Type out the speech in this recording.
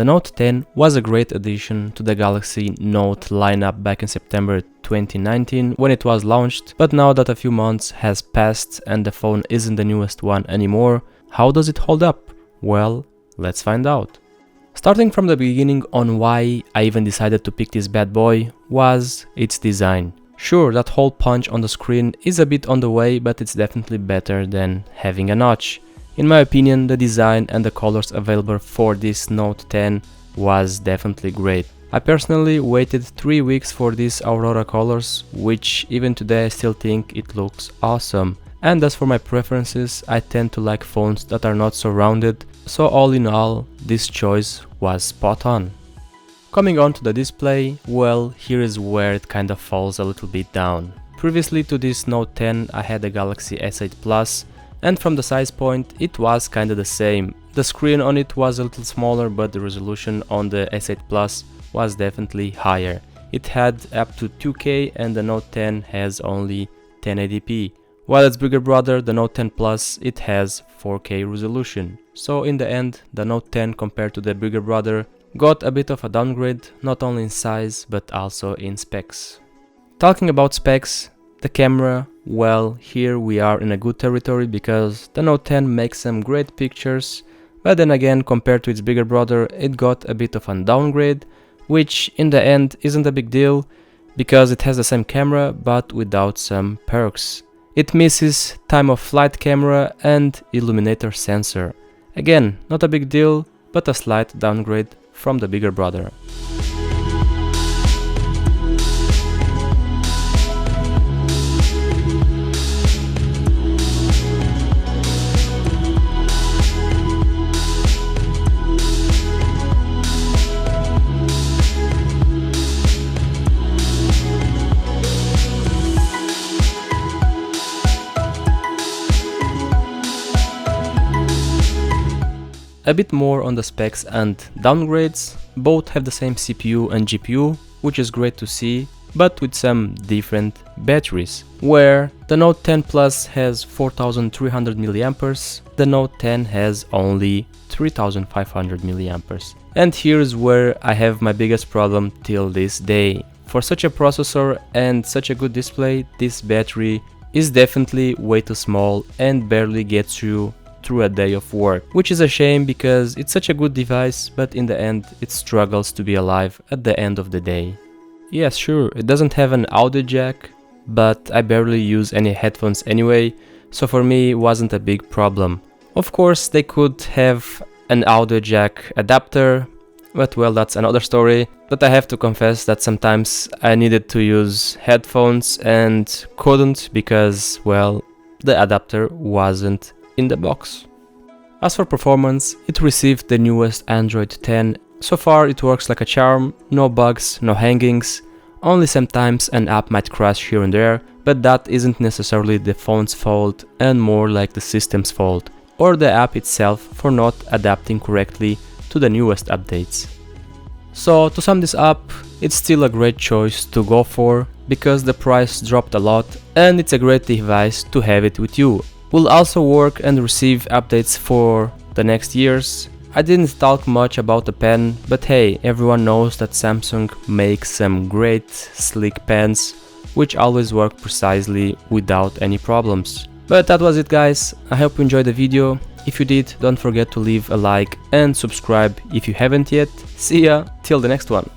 The Note 10 was a great addition to the Galaxy Note lineup back in September 2019 when it was launched, but now that a few months has passed and the phone isn't the newest one anymore, how does it hold up? Well, let's find out. Starting from the beginning on why I even decided to pick this bad boy was its design. Sure, that hole punch on the screen is a bit on the way, but it's definitely better than having a notch. In my opinion, the design and the colors available for this Note 10 was definitely great. I personally waited 3 weeks for these Aurora colors, which even today I still think it looks awesome. And as for my preferences, I tend to like phones that are not so rounded, so all in all, this choice was spot on. Coming on to the display, well, here is where it kind of falls a little bit down. Previously to this Note 10 I had a Galaxy S8 Plus, and from the size point it was kinda the same. The screen on it was a little smaller, but the resolution on the S8 Plus was definitely higher. It had up to 2K and the Note 10 has only 1080p. While its bigger brother, the Note 10 Plus, it has 4K resolution. So in the end, the Note 10 compared to the bigger brother got a bit of a downgrade, not only in size but also in specs. Talking about specs, the camera, well, here we are in a good territory because the Note 10 makes some great pictures, but then again, compared to its bigger brother, it got a bit of a downgrade, which in the end isn't a big deal because it has the same camera but without some perks. It misses time of flight camera and illuminator sensor. Again, not a big deal, but a slight downgrade from the bigger brother. A bit more on the specs and downgrades. Both have the same CPU and GPU, which is great to see, but with some different batteries. Where the Note 10 Plus has 4300 mAh, the Note 10 has only 3500 mAh. And here's where I have my biggest problem till this day. For such a processor and such a good display, this battery is definitely way too small and barely gets you through a day of work, which is a shame because it's such a good device, but in the end it struggles to be alive at the end of the day. Yes, sure, it doesn't have an audio jack, but I barely use any headphones anyway, so for me it wasn't a big problem. Of course they could have an audio jack adapter, but well, that's another story. But I have to confess that sometimes I needed to use headphones and couldn't because, well, the adapter wasn't in the box. As for performance, it received the newest Android 10. So far it works like a charm, no bugs, no hangings, only sometimes an app might crash here and there, but that isn't necessarily the phone's fault and more like the system's fault, or the app itself for not adapting correctly to the newest updates. So to sum this up, it's still a great choice to go for because the price dropped a lot and it's a great device to have it with you. Will also work and receive updates for the next years. I didn't talk much about the pen, but hey, everyone knows that Samsung makes some great slick pens which always work precisely without any problems. But that was it guys, I hope you enjoyed the video. If you did, don't forget to leave a like and subscribe if you haven't yet. See ya, till the next one.